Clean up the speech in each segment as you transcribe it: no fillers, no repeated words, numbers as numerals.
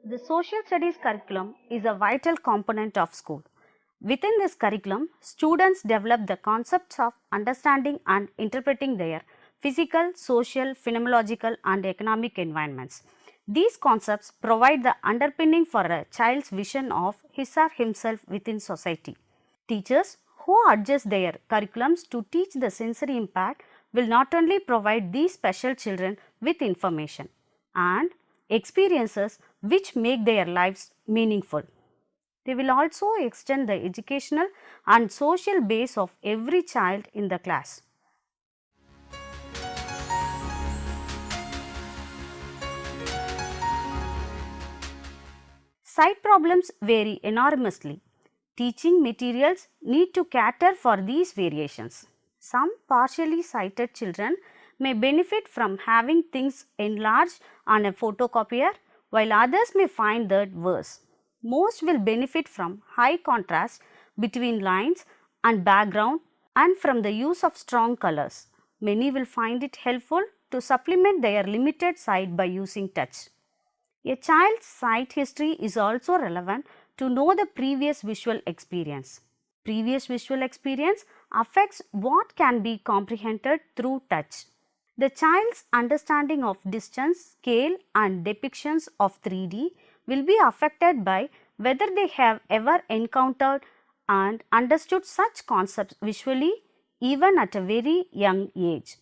The social studies curriculum is a vital component of school. Within this curriculum, students develop the concepts of understanding and interpreting their physical, social, phenomenological and economic environments. These concepts provide the underpinning for a child's vision of his or himself within society. Teachers who adjust their curriculums to teach the sensory impact will not only provide these special children with information and experiences which make their lives meaningful. They will also extend the educational and social base of every child in the class. Sight problems vary enormously. Teaching materials need to cater for these variations. Some partially sighted children may benefit from having things enlarged on a photocopier, while others may find that worse. Most will benefit from high contrast between lines and background and from the use of strong colors. Many will find it helpful to supplement their limited sight by using touch. A child's sight history is also relevant to know the previous visual experience. Previous visual experience affects what can be comprehended through touch. The child's understanding of distance, scale and depictions of 3D will be affected by whether they have ever encountered and understood such concepts visually even at a very young age.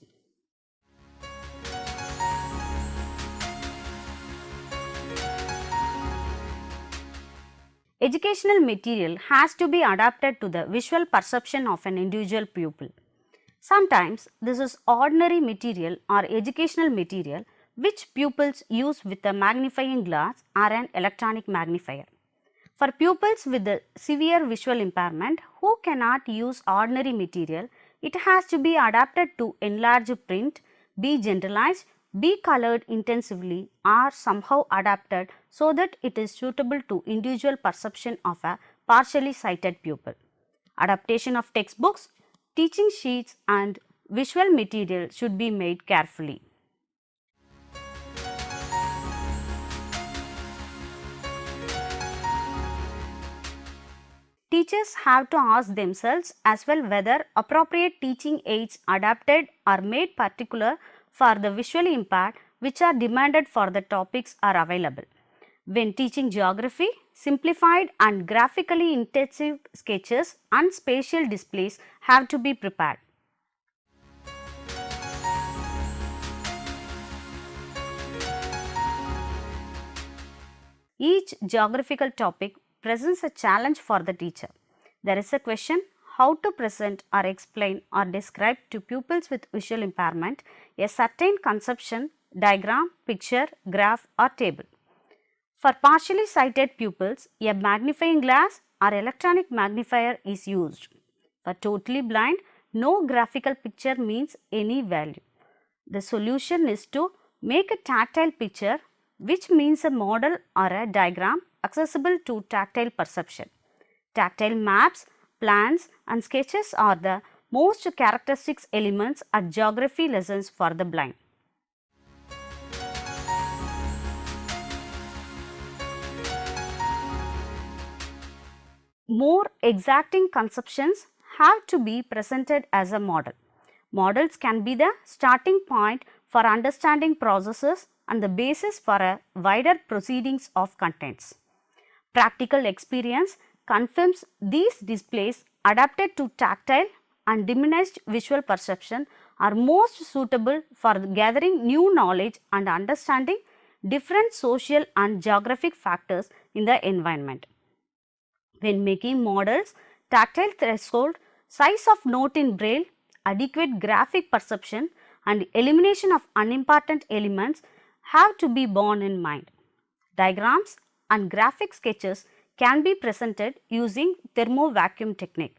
Educational material has to be adapted to the visual perception of an individual pupil. Sometimes this is ordinary material or educational material which pupils use with a magnifying glass or an electronic magnifier. For pupils with a severe visual impairment who cannot use ordinary material, it has to be adapted to enlarge print, be generalized, be colored intensively or somehow adapted so that it is suitable to individual perception of a partially sighted pupil. Adaptation of textbooks, teaching sheets and visual material should be made carefully. Teachers have to ask themselves as well whether appropriate teaching aids adapted or made particular for the visual impact which are demanded for the topics are available. When teaching geography, simplified and graphically intensive sketches and spatial displays have to be prepared. Each geographical topic presents a challenge for the teacher. There is a question how to present or explain or describe to pupils with visual impairment a certain conception, diagram, picture, graph or table. For partially sighted pupils, a magnifying glass or electronic magnifier is used. For totally blind, no graphical picture means any value. The solution is to make a tactile picture, which means a model or a diagram accessible to tactile perception. Tactile maps, plans and sketches are the most characteristic elements at geography lessons for the blind. More exacting conceptions have to be presented as a model. Models can be the starting point for understanding processes and the basis for a wider proceedings of contents. Practical experience confirms these displays adapted to tactile and diminished visual perception are most suitable for gathering new knowledge and understanding different social and geographic factors in the environment. When making models, tactile threshold, size of note in braille, adequate graphic perception and elimination of unimportant elements have to be borne in mind. Diagrams and graphic sketches can be presented using thermo-vacuum technique.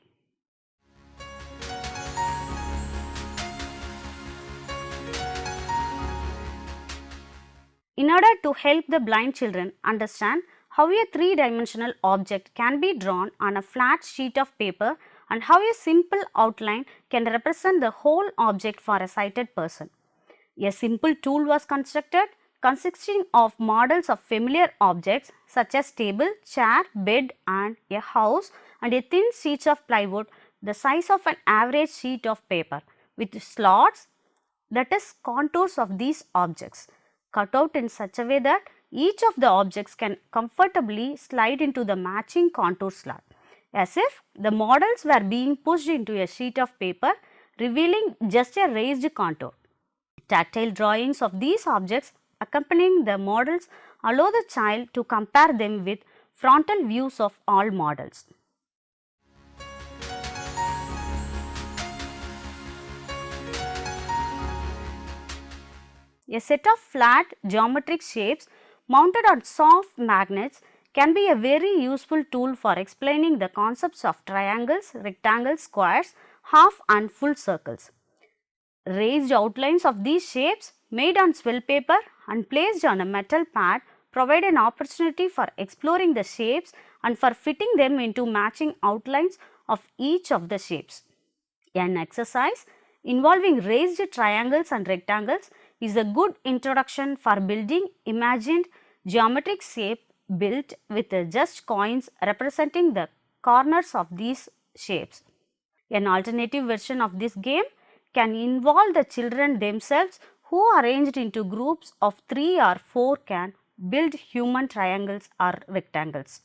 In order to help the blind children understand how a three-dimensional object can be drawn on a flat sheet of paper and how a simple outline can represent the whole object for a sighted person, a simple tool was constructed consisting of models of familiar objects such as table, chair, bed and a house, and a thin sheet of plywood the size of an average sheet of paper with slots, that is contours of these objects, cut out in such a way that each of the objects can comfortably slide into the matching contour slot, as if the models were being pushed into a sheet of paper, revealing just a raised contour. Tactile drawings of these objects accompanying the models allow the child to compare them with frontal views of all models. A set of flat geometric shapes mounted on soft magnets can be a very useful tool for explaining the concepts of triangles, rectangles, squares, half and full circles. Raised outlines of these shapes made on swell paper and placed on a metal pad provide an opportunity for exploring the shapes and for fitting them into matching outlines of each of the shapes. An exercise involving raised triangles and rectangles is a good introduction for building imagined geometric shape built with just coins representing the corners of these shapes. An alternative version of this game can involve the children themselves, who arranged into groups of 3 or 4 can build human triangles or rectangles.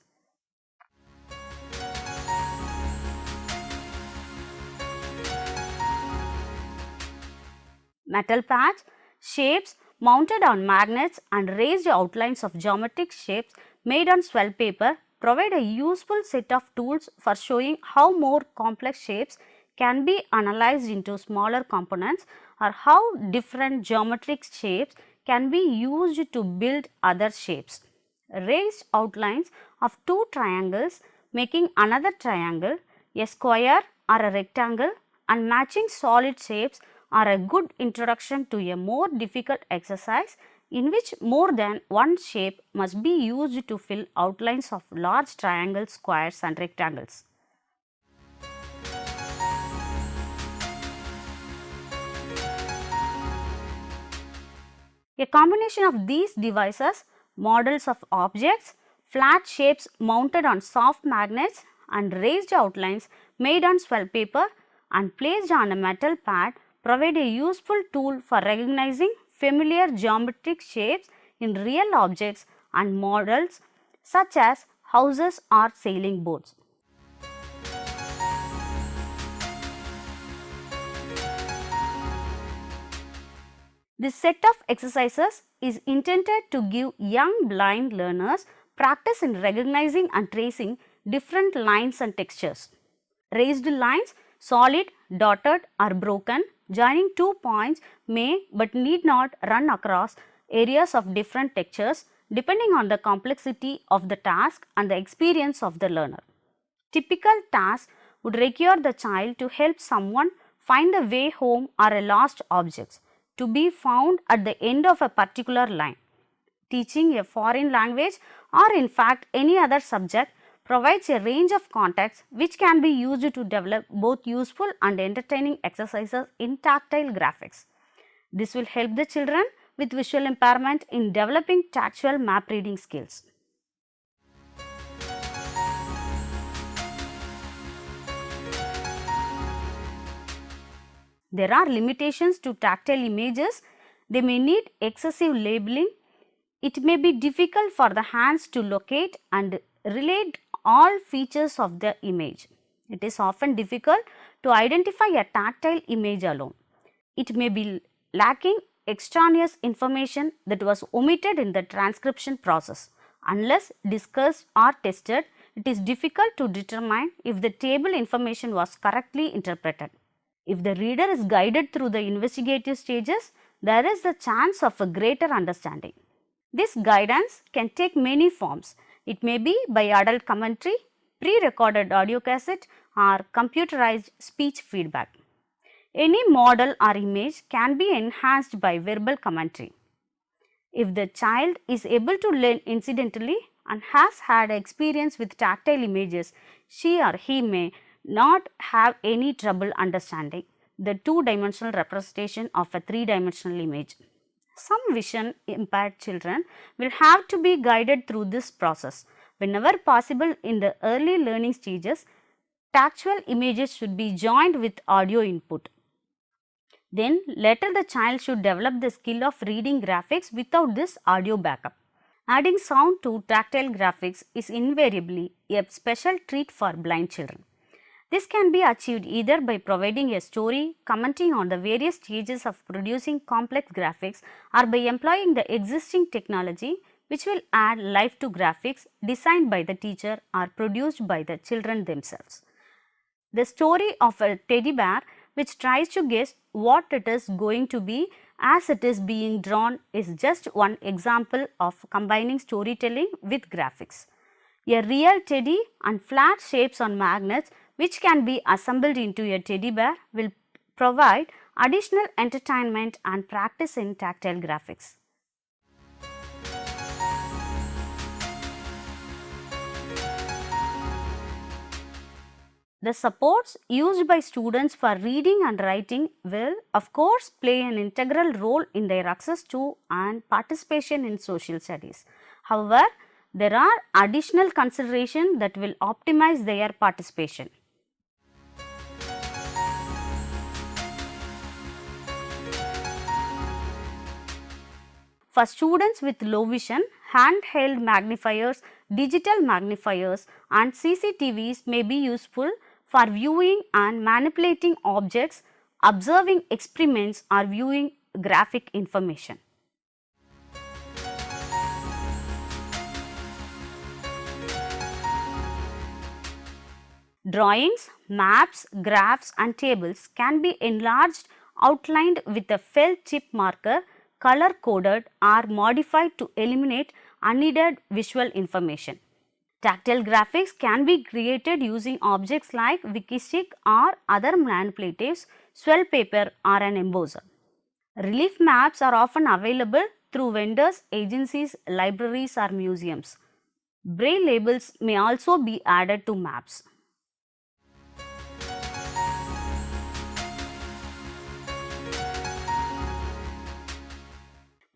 Metal pads, shapes mounted on magnets and raised outlines of geometric shapes made on swell paper provide a useful set of tools for showing how more complex shapes can be analyzed into smaller components, or how different geometric shapes can be used to build other shapes. Raised outlines of 2 triangles making another triangle, a square or a rectangle, and matching solid shapes are a good introduction to a more difficult exercise in which more than one shape must be used to fill outlines of large triangles, squares and rectangles. A combination of these devices, models of objects, flat shapes mounted on soft magnets and raised outlines made on swell paper and placed on a metal pad provide a useful tool for recognizing familiar geometric shapes in real objects and models such as houses or sailing boats. This set of exercises is intended to give young blind learners practice in recognizing and tracing different lines and textures. Raised lines, solid, dotted or broken, joining 2 points may but need not run across areas of different textures depending on the complexity of the task and the experience of the learner. Typical tasks would require the child to help someone find the way home or a lost object to be found at the end of a particular line. Teaching a foreign language or in fact any other subject provides a range of contexts which can be used to develop both useful and entertaining exercises in tactile graphics. This will help the children with visual impairment in developing tactual map reading skills. There are limitations to tactile images. They may need excessive labeling. It may be difficult for the hands to locate and relate all features of the image. It is often difficult to identify a tactile image alone. It may be lacking extraneous information that was omitted in the transcription process. Unless discussed or tested, it is difficult to determine if the table information was correctly interpreted. If the reader is guided through the investigative stages, there is a chance of a greater understanding. This guidance can take many forms. It may be by adult commentary, pre-recorded audio cassette or computerized speech feedback. Any model or image can be enhanced by verbal commentary. If the child is able to learn incidentally and has had experience with tactile images, she or he may not have any trouble understanding the 2-dimensional representation of a 3-dimensional image. Some vision impaired children will have to be guided through this process. Whenever possible in the early learning stages, tactual images should be joined with audio input. Then later the child should develop the skill of reading graphics without this audio backup. Adding sound to tactile graphics is invariably a special treat for blind children. This can be achieved either by providing a story commenting on the various stages of producing complex graphics, or by employing the existing technology which will add life to graphics designed by the teacher or produced by the children themselves. The story of a teddy bear which tries to guess what it is going to be as it is being drawn is just one example of combining storytelling with graphics. A real teddy and flat shapes on magnets which can be assembled into a teddy bear will provide additional entertainment and practice in tactile graphics. The supports used by students for reading and writing will of course play an integral role in their access to and participation in social studies. However, there are additional considerations that will optimize their participation. For students with low vision, handheld magnifiers, digital magnifiers and CCTVs may be useful for viewing and manipulating objects, observing experiments or viewing graphic information. Drawings, maps, graphs and tables can be enlarged, outlined with a felt tip marker, color coded or modified to eliminate unneeded visual information. Tactile graphics can be created using objects like Wikistick or other manipulatives, swell paper or an embosser. Relief maps are often available through vendors, agencies, libraries or museums. Braille labels may also be added to maps.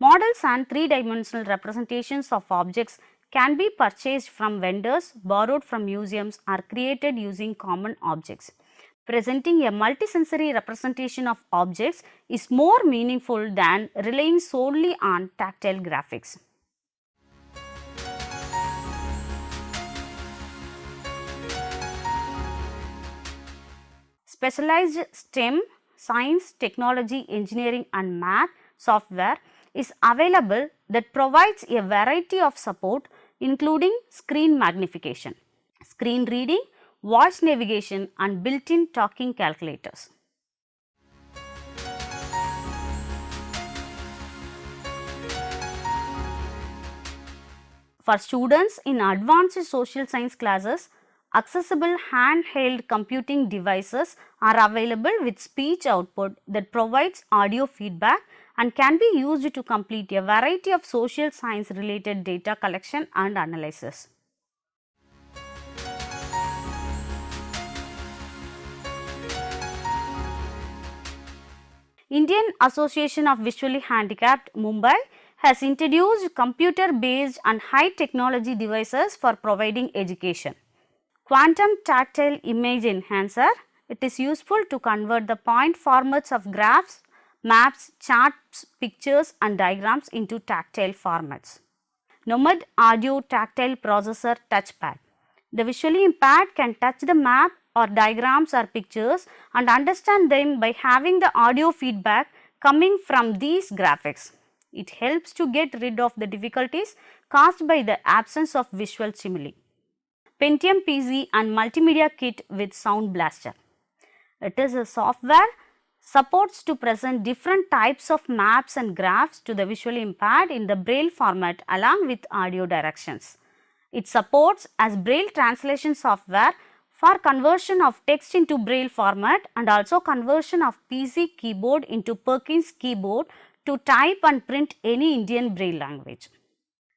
Models and three-dimensional representations of objects can be purchased from vendors, borrowed from museums or created using common objects. Presenting a multisensory representation of objects is more meaningful than relying solely on tactile graphics. Specialized STEM, science, technology, engineering and math software is available that provides a variety of support including screen magnification, screen reading, voice navigation and built-in talking calculators. For students in advanced social science classes, accessible handheld computing devices are available with speech output that provides audio feedback and can be used to complete a variety of social science related data collection and analysis. Indian Association of Visually Handicapped, Mumbai has introduced computer based and high technology devices for providing education. Quantum Tactile Image Enhancer, it is useful to convert the point formats of graphs, maps, charts, pictures and diagrams into tactile formats. Nomad Audio Tactile Processor Touchpad. The visually impaired can touch the map or diagrams or pictures and understand them by having the audio feedback coming from these graphics. It helps to get rid of the difficulties caused by the absence of visual stimuli. Pentium PC and Multimedia Kit with Sound Blaster. It is a software supports to present different types of maps and graphs to the visually impaired in the Braille format along with audio directions. It supports as Braille translation software for conversion of text into Braille format and also conversion of PC keyboard into Perkins keyboard to type and print any Indian Braille language.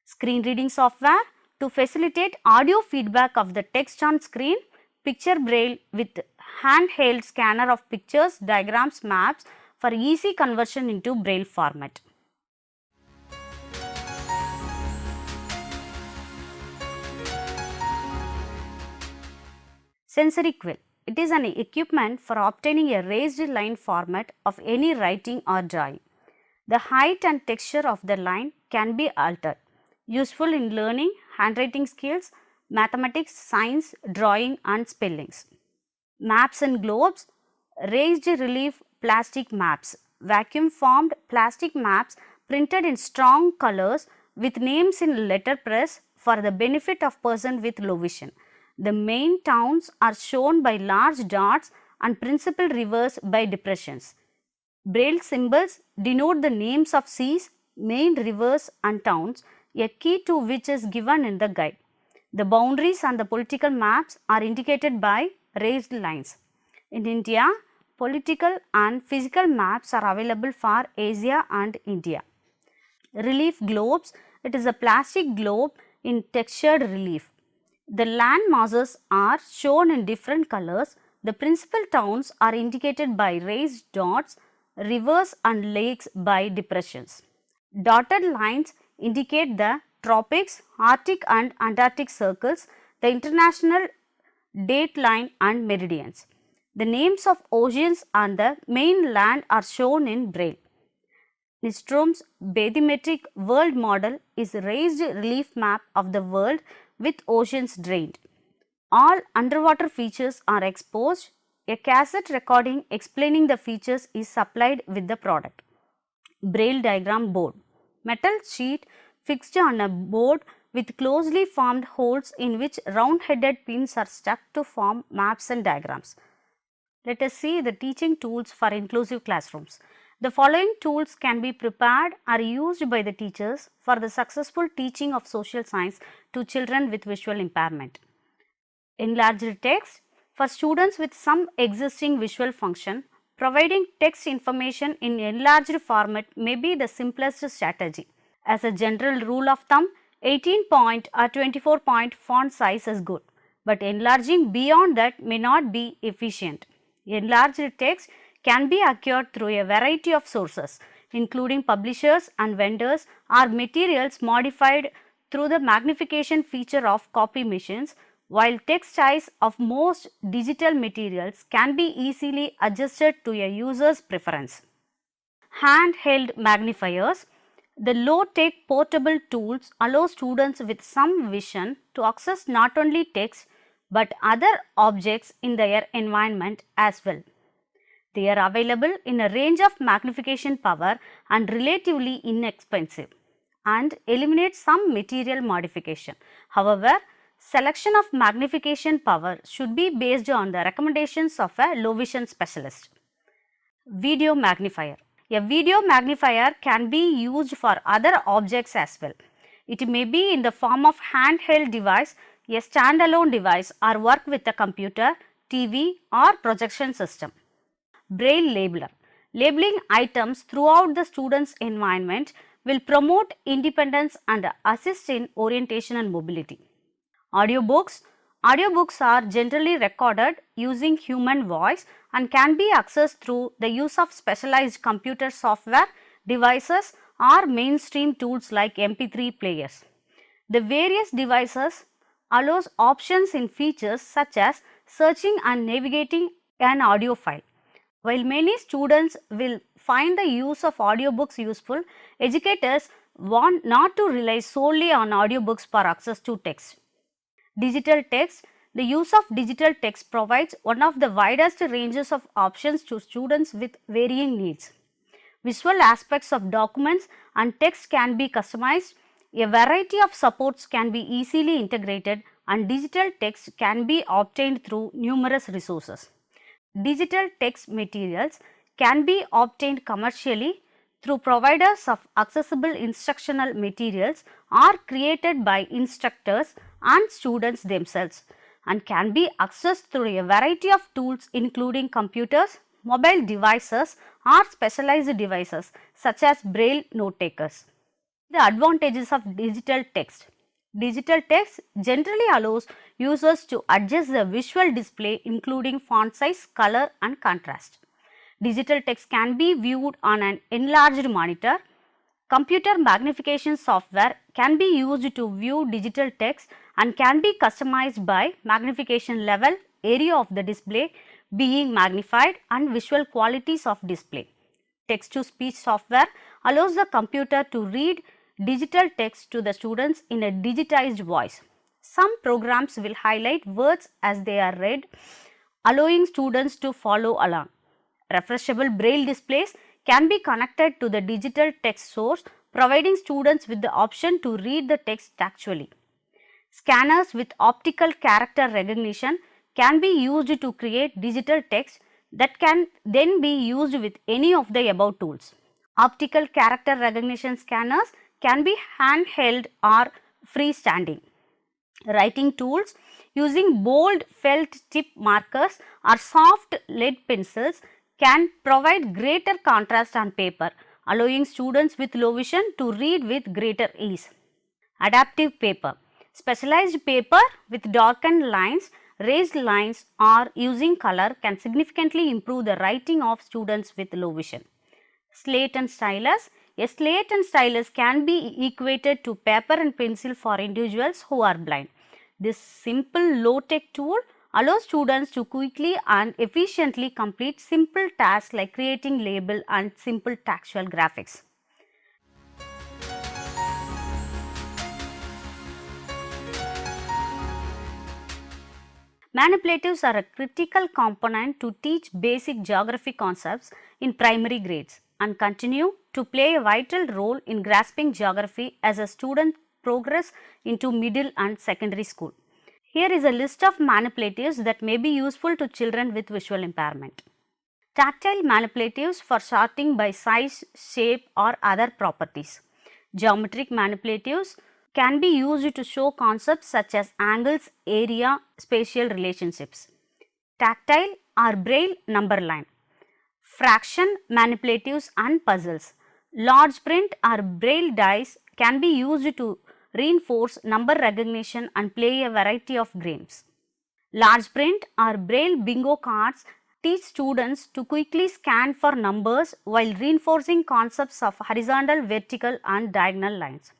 Screen reading software to facilitate audio feedback of the text on screen, picture Braille with handheld scanner of pictures, diagrams, maps for easy conversion into Braille format. Sensory quill. It is an equipment for obtaining a raised line format of any writing or drawing. The height and texture of the line can be altered. Useful in learning handwriting skills, mathematics, science, drawing and spellings. Maps and globes. Raised relief plastic maps. Vacuum formed plastic maps printed in strong colors with names in letterpress for the benefit of person with low vision. The main towns are shown by large dots and principal rivers by depressions. Braille symbols denote the names of seas, main rivers and towns, a key to which is given in the guide. The boundaries on the political maps are indicated by raised lines. In India, political and physical maps are available for Asia and India. Relief globes. It is a plastic globe in textured relief. The land masses are shown in different colors. The principal towns are indicated by raised dots, rivers and lakes by depressions. Dotted lines indicate the tropics, Arctic and Antarctic circles, the international date line and meridians. The names of oceans and the main land are shown in Braille. Nystrom's bathymetric world model is a raised relief map of the world with oceans drained. All underwater features are exposed. A cassette recording explaining the features is supplied with the product. Braille diagram board. Metal sheet fixed on a board with closely formed holes in which round-headed pins are stuck to form maps and diagrams. Let us see the teaching tools for inclusive classrooms. The following tools can be prepared or used by the teachers for the successful teaching of social science to children with visual impairment. Enlarged text. For students with some existing visual function, providing text information in enlarged format may be the simplest strategy. As a general rule of thumb, 18-point or 24-point font size is good, but enlarging beyond that may not be efficient. Enlarged text can be acquired through a variety of sources, including publishers and vendors, or materials modified through the magnification feature of copy machines, while text size of most digital materials can be easily adjusted to a user's preference. Handheld magnifiers. The low-tech portable tools allow students with some vision to access not only text but other objects in their environment as well. They are available in a range of magnification power and relatively inexpensive and eliminate some material modification. However, selection of magnification power should be based on the recommendations of a low vision specialist. Video magnifier. A video magnifier can be used for other objects as well. It may be in the form of handheld device, a standalone device, or work with a computer, TV or projection system. Braille labeler. Labeling items throughout the student's environment will promote independence and assist in orientation and mobility. Audiobooks. Audiobooks are generally recorded using human voice and can be accessed through the use of specialized computer software, devices or mainstream tools like MP3 players. The various devices allows options in features such as searching and navigating an audio file. While many students will find the use of audiobooks useful, educators want not to rely solely on audiobooks for access to text. Digital text. The use of digital text provides one of the widest ranges of options to students with varying needs. Visual aspects of documents and text can be customized. A variety of supports can be easily integrated and digital text can be obtained through numerous resources. Digital text materials can be obtained commercially through providers of accessible instructional materials or created by instructors and students themselves and can be accessed through a variety of tools including computers, mobile devices or specialized devices such as Braille note takers. The advantages of digital text. Digital text generally allows users to adjust the visual display including font size, color and contrast. Digital text can be viewed on an enlarged monitor. Computer magnification software can be used to view digital text and can be customized by magnification level, area of the display being magnified and visual qualities of display. Text-to-speech software allows the computer to read digital text to the students in a digitized voice. Some programs will highlight words as they are read, allowing students to follow along. Refreshable braille displays can be connected to the digital text source, providing students with the option to read the text actually. Scanners with optical character recognition can be used to create digital text that can then be used with any of the above tools. Optical character recognition scanners can be handheld or freestanding. Writing tools using bold felt tip markers or soft lead pencils can provide greater contrast on paper, allowing students with low vision to read with greater ease. Adaptive paper. Specialized paper with darkened lines, raised lines or using color can significantly improve the writing of students with low vision. Slate and stylus. A slate and stylus can be equated to paper and pencil for individuals who are blind. This simple low-tech tool allows students to quickly and efficiently complete simple tasks like creating label and simple textual graphics. Manipulatives are a critical component to teach basic geography concepts in primary grades and continue to play a vital role in grasping geography as a student progress into middle and secondary school. Here is a list of manipulatives that may be useful to children with visual impairment. Tactile manipulatives for sorting by size, shape or other properties. Geometric manipulatives can be used to show concepts such as angles, area, spatial relationships. Tactile or braille number line. Fraction manipulatives and puzzles. Large print or braille dice can be used to reinforce number recognition and play a variety of games. Large print or braille bingo cards teach students to quickly scan for numbers while reinforcing concepts of horizontal, vertical and diagonal lines.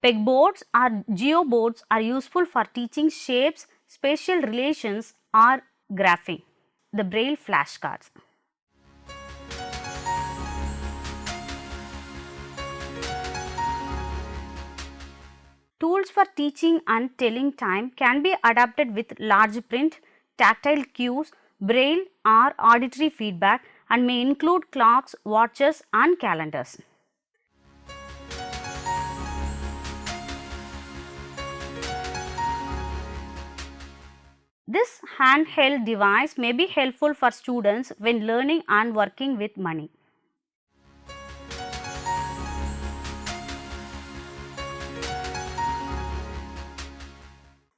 Pegboards or geoboards are useful for teaching shapes, spatial relations or graphing. The braille flashcards. Tools for teaching and telling time can be adapted with large print, tactile cues, braille or auditory feedback and may include clocks, watches and calendars. This handheld device may be helpful for students when learning and working with money.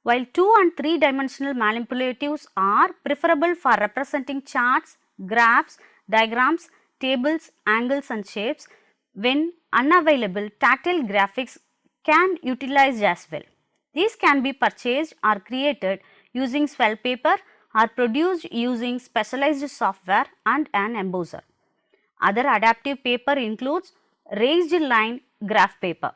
While 2 and 3 dimensional manipulatives are preferable for representing charts, graphs, diagrams, tables, angles and shapes, when unavailable, tactile graphics can utilize as well. These can be purchased or created using swell paper or produced using specialized software and an embosser. Other adaptive paper includes raised line graph paper.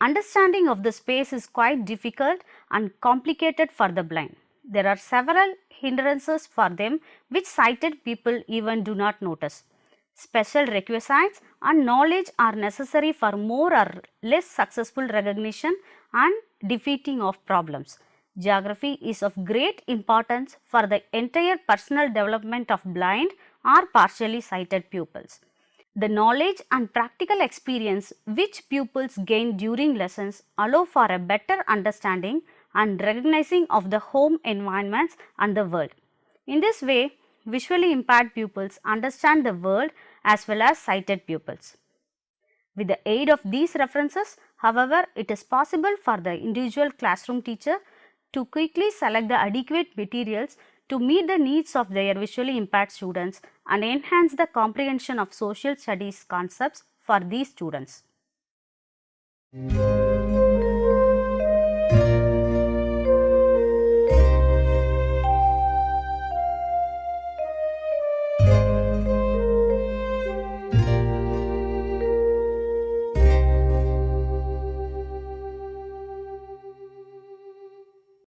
Understanding of the space is quite difficult and complicated for the blind. There are several hindrances for them which sighted people even do not notice. Special requisites and knowledge are necessary for more or less successful recognition and defeating of problems. Geography is of great importance for the entire personal development of blind or partially sighted pupils. The knowledge and practical experience which pupils gain during lessons allow for a better understanding and recognizing of the home environments and the world. In this way, visually impaired pupils understand the world as well as sighted pupils. With the aid of these references, however, it is possible for the individual classroom teacher to quickly select the adequate materials to meet the needs of their visually impaired students and enhance the comprehension of social studies concepts for these students.